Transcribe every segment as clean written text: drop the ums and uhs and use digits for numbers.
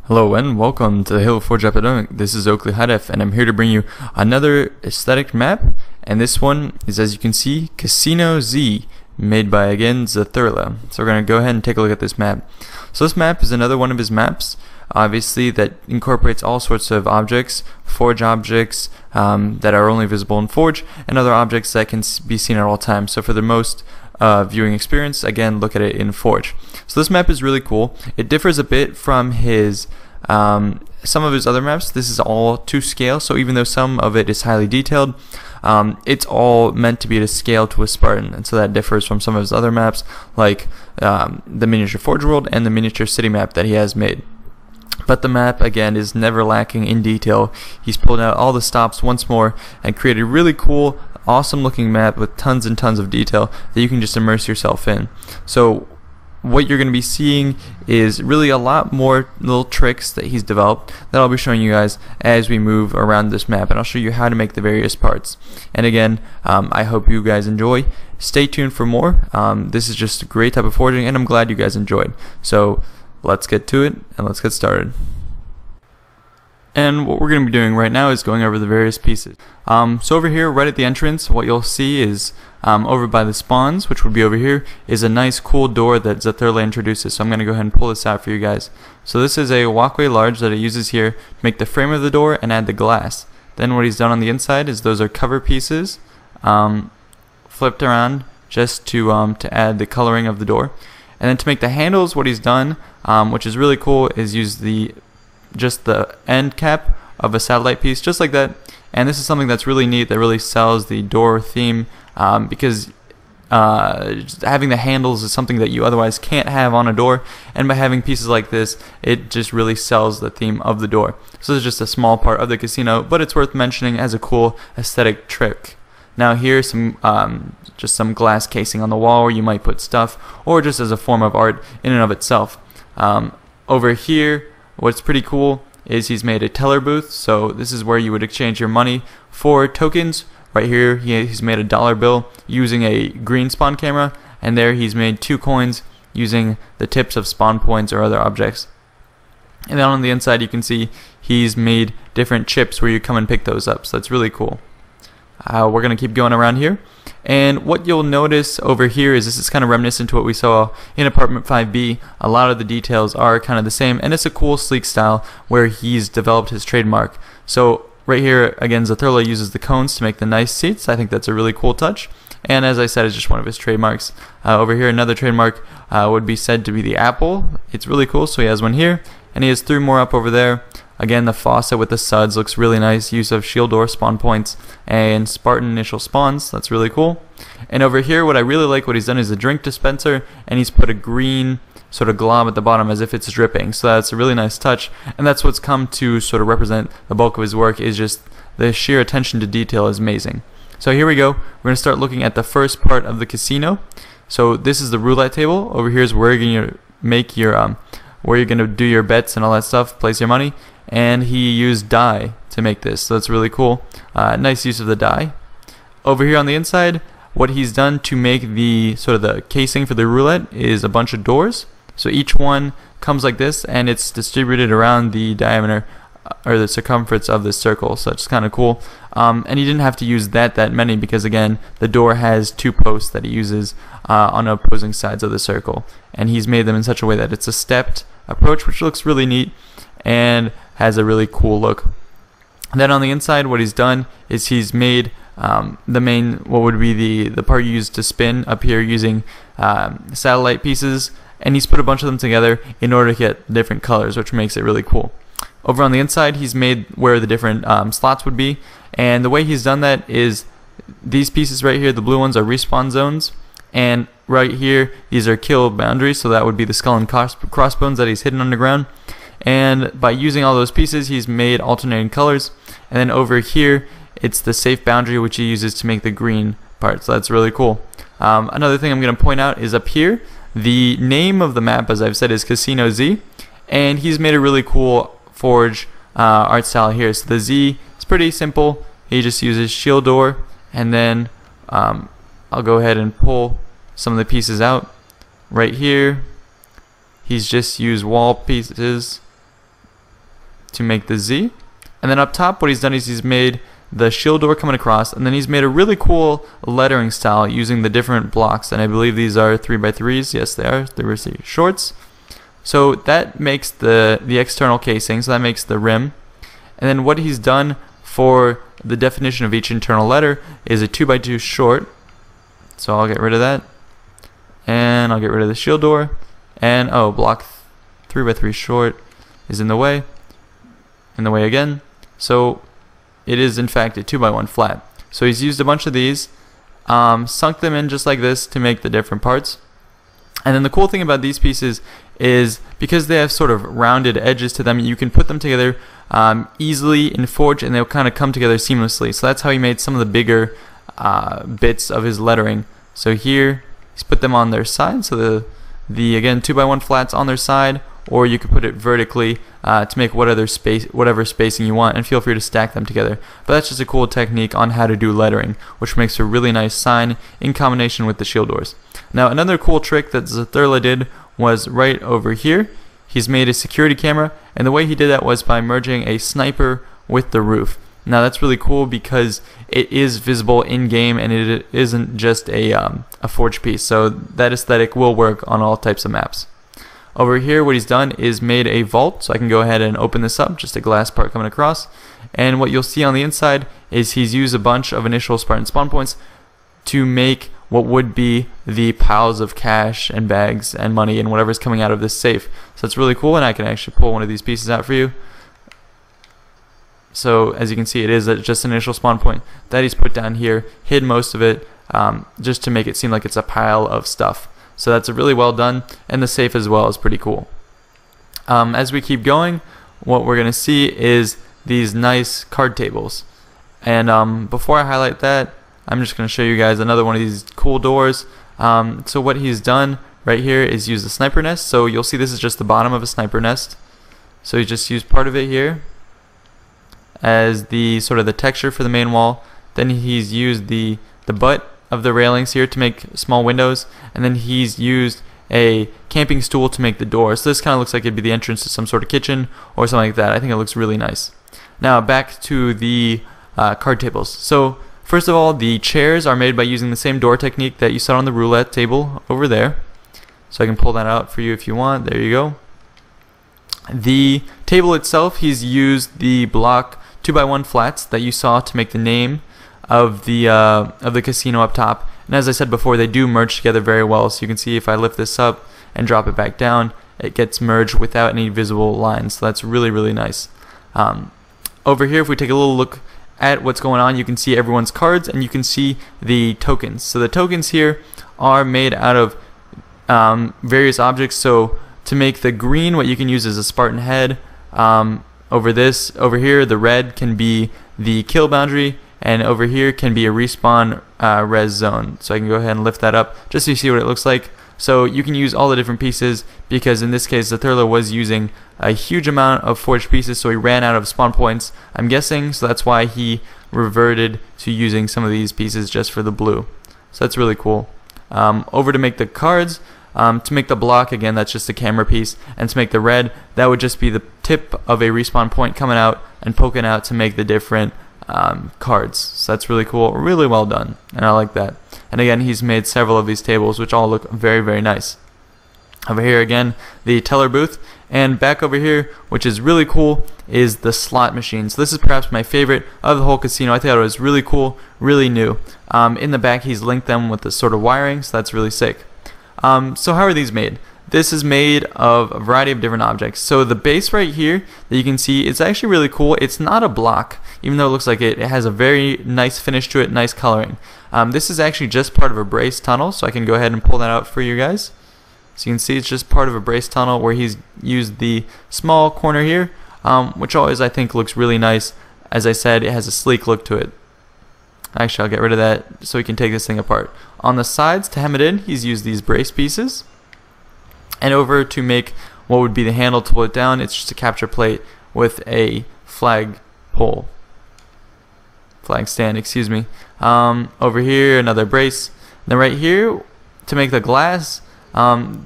Hello and welcome to the Halo Forge Epidemic. This is Oakley Hidef and I'm here to bring you another aesthetic map, and this one is, as you can see, Casino Z, made by, again, Zatherla. So we're going to go ahead and take a look at this map. So this map is another one of his maps, obviously, that incorporates all sorts of objects, Forge objects that are only visible in Forge, and other objects that can be seen at all times. So for the most viewing experience, again, look at it in Forge. So this map is really cool. It differs a bit from his some of his other maps. This is all to scale, so even though some of it is highly detailed, it's all meant to be to scale to a Spartan, and so that differs from some of his other maps, like the miniature Forge world and the miniature city map that he has made. But the map, again, is never lacking in detail. He's pulled out all the stops once more and created a really cool, awesome looking map with tons and tons of detail that you can just immerse yourself in. So what you're going to be seeing is really a lot more little tricks that he's developed that I'll be showing you guys as we move around this map, and I'll show you how to make the various parts. And again, I hope you guys enjoy. Stay tuned for more. This is just a great type of forging, and I'm glad you guys enjoyed. So let's get to it and let's get started. And what we're going to be doing right now is going over the various pieces. So over here, right at the entrance, what you'll see is over by the spawns, which would be over here, is a nice cool door that Zatherla introduces. So I'm going to go ahead and pull this out for you guys. So this is a walkway large that it uses here to make the frame of the door and add the glass. Then what he's done on the inside is those are cover pieces flipped around just to add the coloring of the door. And then to make the handles, what he's done, which is really cool, is use just the end cap of a satellite piece, just like that. And this is something that's really neat, that really sells the door theme, because having the handles is something that you otherwise can't have on a door, and by having pieces like this, it just really sells the theme of the door. So this is just a small part of the casino, but it's worth mentioning as a cool aesthetic trick. Now here's just some glass casing on the wall where you might put stuff, or just as a form of art in and of itself. Over here, what's pretty cool is he's made a teller booth, so this is where you would exchange your money for tokens. Right here, he's made a dollar bill using a green spawn camera, and there he's made 2 coins using the tips of spawn points or other objects. And then on the inside, you can see he's made different chips where you come and pick those up, so that's really cool. We're going to keep going around here, and what you'll notice over here is this is kind of reminiscent to what we saw in Apartment 5B. A lot of the details are kind of the same, and it's a cool, sleek style where he's developed his trademark. So right here, again, Zatherla uses the cones to make the nice seats. I think that's a really cool touch, and as I said, it's just one of his trademarks. Over here, another trademark would be said to be the apple. It's really cool, so he has one here, and he has 3 more up over there. Again, the faucet with the suds looks really nice. Use of shield door spawn points and Spartan initial spawns. That's really cool. And over here, what I really like what he's done is a drink dispenser, and he's put a green sort of glob at the bottom as if it's dripping. So that's a really nice touch, and that's what's come to sort of represent the bulk of his work, is just the sheer attention to detail is amazing. So here we go. We're going to start looking at the first part of the casino. So this is the roulette table. Over here is where you're going to make your where you're going to do your bets and all that stuff, place your money. And he used dye to make this, so that's really cool. Nice use of the dye. Over here on the inside, what he's done to make the sort of the casing for the roulette is a bunch of doors. So each one comes like this, and it's distributed around the diameter or the circumference of this circle, so it's kind of cool. And he didn't have to use that many, because again, the door has 2 posts that he uses on opposing sides of the circle, and he's made them in such a way that it's a stepped approach, which looks really neat and has a really cool look. And then on the inside, what he's done is he's made the main, what would be the part used to spin up here using satellite pieces, and he's put a bunch of them together in order to get different colors, which makes it really cool. Over on the inside, he's made where the different slots would be, and the way he's done that is these pieces right here, the blue ones, are respawn zones, and right here, these are kill boundaries, so that would be the skull and crossbones that he's hidden underground. And by using all those pieces, he's made alternating colors. And then over here, it's the safe boundary, which he uses to make the green part. So that's really cool. Another thing I'm going to point out is up here, the name of the map, as I've said, is Casino Z. And he's made a really cool Forge art style here. So the Z is pretty simple. He just uses shield door. And then I'll go ahead and pull some of the pieces out. Right here, he's just used wall pieces to make the Z. And then up top, what he's done is he's made the shield door coming across, and then he's made a really cool lettering style using the different blocks, and I believe these are 3x3s. Yes, they are 3x3 shorts. So that makes the external casing, so that makes the rim. And then what he's done for the definition of each internal letter is a 2x2 short. So I'll get rid of that, and I'll get rid of the shield door, and oh, block 3x3 short is in the way again. So it is in fact a 2x1 flat. So he's used a bunch of these, sunk them in just like this to make the different parts. And then the cool thing about these pieces is because they have sort of rounded edges to them, you can put them together easily in Forge, and they'll kind of come together seamlessly. So that's how he made some of the bigger bits of his lettering. So here he's put them on their side, so the again 2x1 flats on their side, or you could put it vertically to make whatever spacing you want, and feel free to stack them together. But that's just a cool technique on how to do lettering, which makes a really nice sign in combination with the shield doors. Now another cool trick that Zatherla did was right over here. He's made a security camera, and the way he did that was by merging a sniper with the roof. Now that's really cool because it is visible in game, and it isn't just a forged piece, so that aesthetic will work on all types of maps. Over here, what he's done is made a vault, so I can go ahead and open this up, just a glass part coming across. And what you'll see on the inside is he's used a bunch of initial Spartan spawn points to make what would be the piles of cash and bags and money and whatever's coming out of this safe. So it's really cool, and I can actually pull one of these pieces out for you. So as you can see, it is just an initial spawn point that he's put down here, hid most of it, just to make it seem like it's a pile of stuff. So that's really well done, and the safe as well is pretty cool. As we keep going, what we're going to see is these nice card tables. And before I highlight that, I'm just going to show you guys another one of these cool doors. So what he's done right here is use the sniper nest. So you'll see this is just the bottom of a sniper nest. So he just used part of it here as the sort of the texture for the main wall. Then he's used the butt of the railings here to make small windows, and then he's used a camping stool to make the door. So this kind of looks like it'd be the entrance to some sort of kitchen or something like that. I think it looks really nice. Now back to the card tables. So first of all, the chairs are made by using the same door technique that you saw on the roulette table over there. So I can pull that out for you if you want. There you go. The table itself, he's used the block 2x1 flats that you saw to make the name of the casino up top. And as I said before, they do merge together very well. So you can see if I lift this up and drop it back down, it gets merged without any visible lines. So that's really, really nice. Over here, if we take a little look at what's going on, you can see everyone's cards, and you can see the tokens. So the tokens here are made out of various objects. So to make the green, what you can use is a Spartan head. Over here, the red can be the kill boundary, and over here can be a respawn res zone. So I can go ahead and lift that up just so you see what it looks like. So you can use all the different pieces, because in this case Zatherla was using a huge amount of forged pieces, so he ran out of spawn points, I'm guessing, so that's why he reverted to using some of these pieces just for the blue. So that's really cool. Over to make the cards, to make the block, again, that's just a camera piece, and to make the red, that would just be the tip of a respawn point coming out and poking out to make the different cards. So that's really cool, really well done, and I like that. And again, he's made several of these tables, which all look very, very nice. Over here again, the teller booth, and back over here, which is really cool, is the slot machine. So this is perhaps my favorite of the whole casino. I thought it was really cool, really new. In the back, he's linked them with this sort of wiring, so that's really sick. So how are these made? This is made of a variety of different objects. So the base right here that you can see, it's actually really cool. It's not a block, even though it looks like it. It has a very nice finish to it, nice coloring. This is actually just part of a brace tunnel, so I can go ahead and pull that out for you guys. So you can see it's just part of a brace tunnel where he's used the small corner here, which always I think looks really nice. As I said, it has a sleek look to it. Actually, I'll get rid of that so we can take this thing apart. On the sides, to hem it in, he's used these brace pieces. And over to make what would be the handle to pull it down, it's just a capture plate with a flag pole. Flag stand, excuse me. Over here, another brace. Then right here, to make the glass,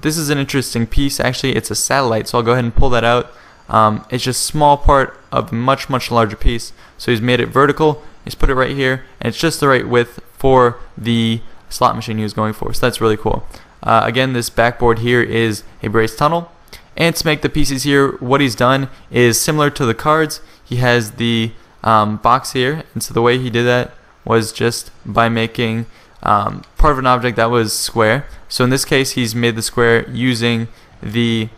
this is an interesting piece. Actually, it's a satellite, so I'll go ahead and pull that out. It's just a small part of a much larger piece. So he's made it vertical, he's put it right here, and it's just the right width for the slot machine he was going for. So that's really cool. Again, this backboard here is a brace tunnel. And to make the pieces here, what he's done is similar to the cards. He has the box here, and so the way he did that was just by making part of an object that was square. So in this case, he's made the square using the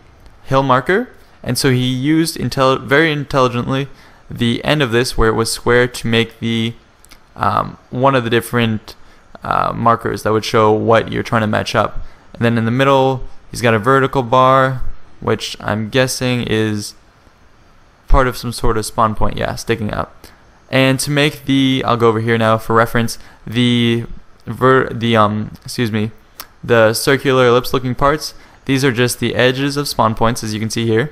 hill marker, and so he used very intelligently the end of this where it was square to make the one of the different markers that would show what you're trying to match up. And then in the middle, he's got a vertical bar, which I'm guessing is part of some sort of spawn point, yeah, sticking out. And to make the, I'll go over here now for reference, the circular ellipse looking parts, these are just the edges of spawn points, as you can see here.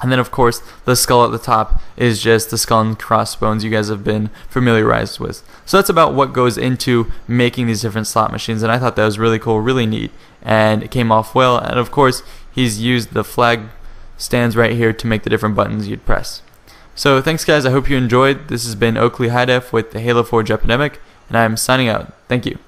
And then of course the skull at the top is just the skull and crossbones you guys have been familiarized with. So that's about what goes into making these different slot machines, and I thought that was really cool, really neat, and it came off well. And of course he's used the flag stands right here to make the different buttons you'd press. So thanks guys, I hope you enjoyed. This has been Oakley Hidef with the Halo Forge Epidemic, and I am signing out. Thank you.